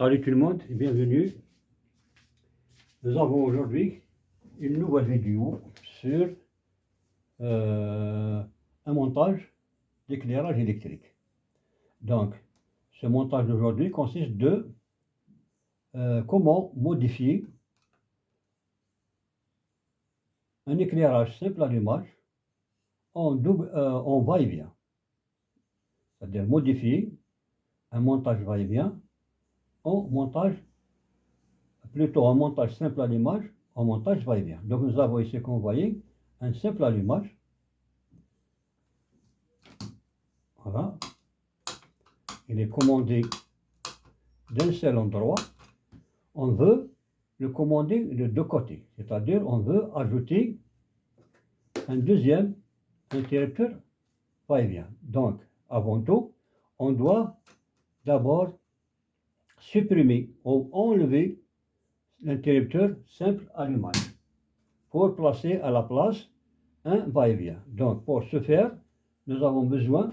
Salut tout le monde et bienvenue. Nous avons aujourd'hui une nouvelle vidéo sur un montage d'éclairage électrique. Donc, ce montage d'aujourd'hui consiste de comment modifier un éclairage simple allumage en va-et-vient. C'est-à-dire modifier un montage va-et-vient en montage simple allumage en montage va-et-vient. Donc nous avons ici, comme vous voyez, un simple allumage. Voilà. Il est commandé d'un seul endroit. On veut le commander de deux côtés. C'est-à-dire on veut ajouter un deuxième interrupteur va-et-vient. Donc, avant tout, on doit d'abord supprimer ou enlever l'interrupteur simple allumage pour placer à la place un va-et-vient. Donc, pour ce faire, nous avons besoin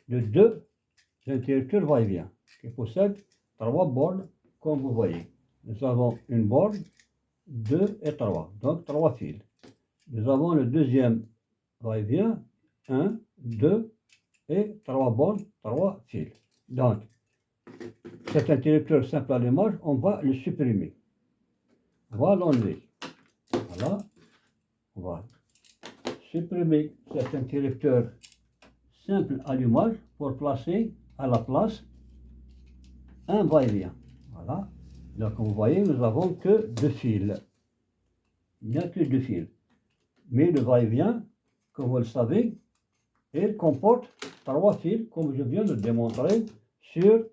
de deux interrupteurs va-et-vient qui possèdent trois bornes, comme vous voyez. Nous avons une borne, 2 et 3, donc 3 fils. Nous avons le deuxième va-et-vient, 1, 2 et 3 bornes, 3 fils. Donc, cet interrupteur simple allumage, on va le supprimer. On va l'enlever. Voilà. On va supprimer cet interrupteur simple allumage pour placer à la place un va-et-vient. Voilà. Donc, comme vous voyez, nous n'avons que deux fils. Il n'y a que deux fils. Mais le va-et-vient, comme vous le savez, il comporte trois fils, comme je viens de démontrer sur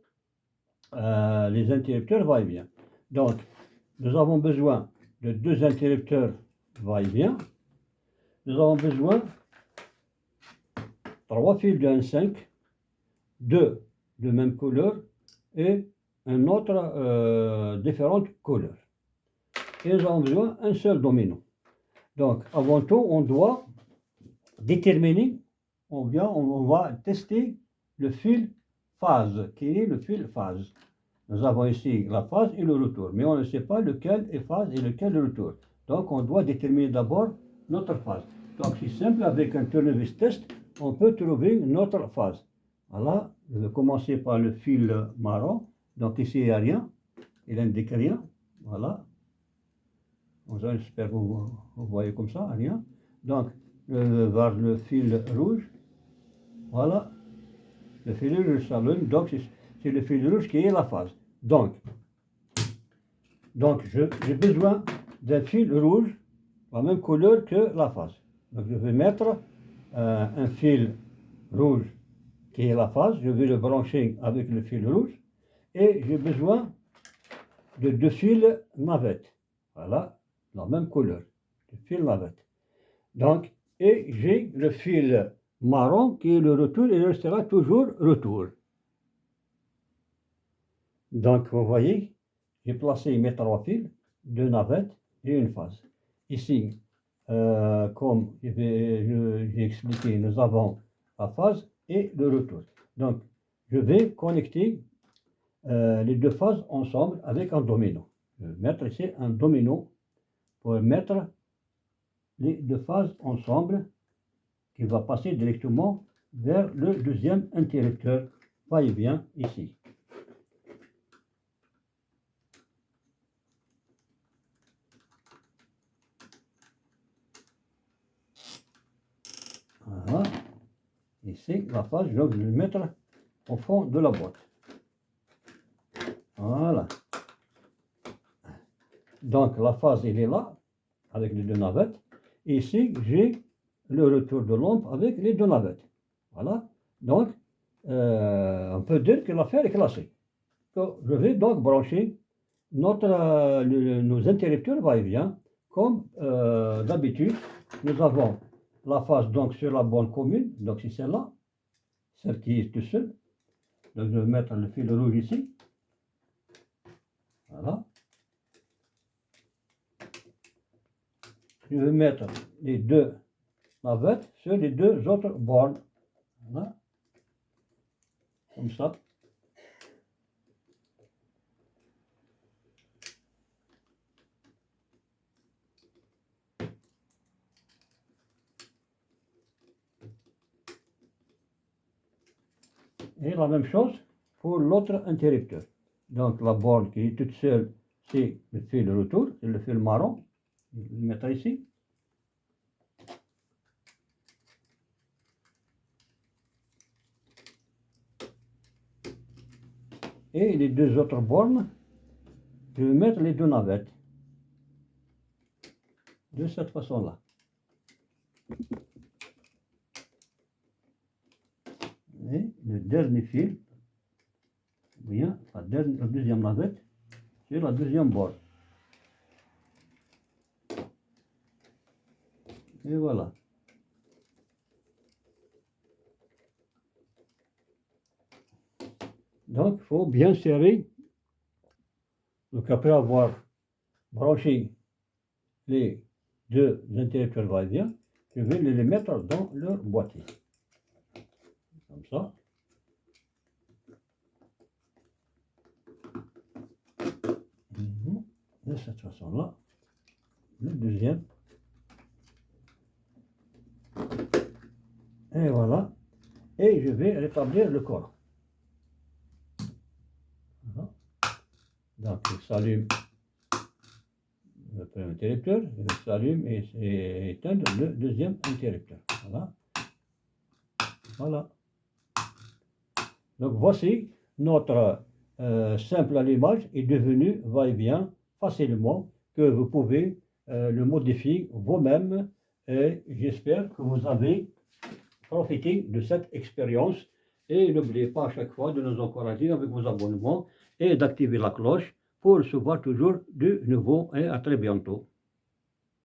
les interrupteurs va-et-vient. Donc, nous avons besoin de deux interrupteurs va-et-vient. Nous avons besoin de trois fils de 1,5, deux de même couleur et un autre différente couleur. Et nous avons besoin d'un seul domino. Donc, avant tout, on doit déterminer, on va tester le fil phase, qui est le fil phase. Nous avons ici la phase et le retour, mais on ne sait pas lequel est phase et lequel est retour. Donc, on doit déterminer d'abord notre phase. Donc, c'est simple, avec un tournevis test, on peut trouver notre phase. Voilà, je vais commencer par le fil marron. Donc, ici, il n'y a rien, il n'indique rien. Voilà. J'espère que vous voyez comme ça, rien. Donc, vers le fil rouge, voilà, le fil rouge s'allume, donc c'est le fil rouge qui est la phase. Donc j'ai besoin d'un fil rouge, la même couleur que la phase. Donc je vais mettre un fil rouge qui est la phase, je vais le brancher avec le fil rouge, et j'ai besoin de deux fils navettes. Voilà, la même couleur, le fil navette. Donc, et j'ai le fil marron qui est le retour, et il restera toujours retour. Donc, vous voyez, j'ai placé mes trois fils, deux navettes et une phase. Ici, comme j'ai expliqué, nous avons la phase et le retour. Donc, je vais connecter les deux phases ensemble avec un domino. Je vais mettre ici un domino pour mettre les deux phases ensemble qui va passer directement vers le deuxième interrupteur va-et-vient ici. Voilà. Ici, la phase, je vais le mettre au fond de la boîte. Voilà. Donc, la phase, elle est là, avec les deux navettes. Ici, j'ai le retour de lampe avec les deux navettes. Voilà. Donc, on peut dire que l'affaire est classée. Je vais donc brancher nos interrupteurs va-et-vient. Comme d'habitude, nous avons la phase donc sur la borne commune, donc c'est celle-là, celle qui est tout seule. Donc je vais mettre le fil rouge ici. Voilà. Je vais mettre les deux navettes sur les deux autres bornes. Voilà. Comme ça. Et la même chose pour l'autre interrupteur. Donc la borne qui est toute seule, c'est le fil retour, c'est le fil marron. Je vais le mettre ici. Et les deux autres bornes, je vais mettre les deux navettes. De cette façon-là. Et le dernier fil, bien, la deuxième navette, c'est la deuxième borne. Et voilà. Donc, il faut bien serrer. Donc, après avoir branché les deux interrupteurs va-et-vient, je vais les mettre dans leur boîtier. Comme ça. De cette façon-là. Le deuxième. Et voilà. Et je vais rétablir le corps. Voilà. Donc, je s'allume le premier interrupteur, je s'allume et éteindre le deuxième interrupteur. Voilà. Voilà. Donc, voici notre simple allumage est devenu va-et-vient facilement, que vous pouvez le modifier vous-même, et j'espère que vous avez profité de cette expérience. Et n'oubliez pas à chaque fois de nous encourager avec vos abonnements et d'activer la cloche pour recevoir toujours de nouveau, et à très bientôt.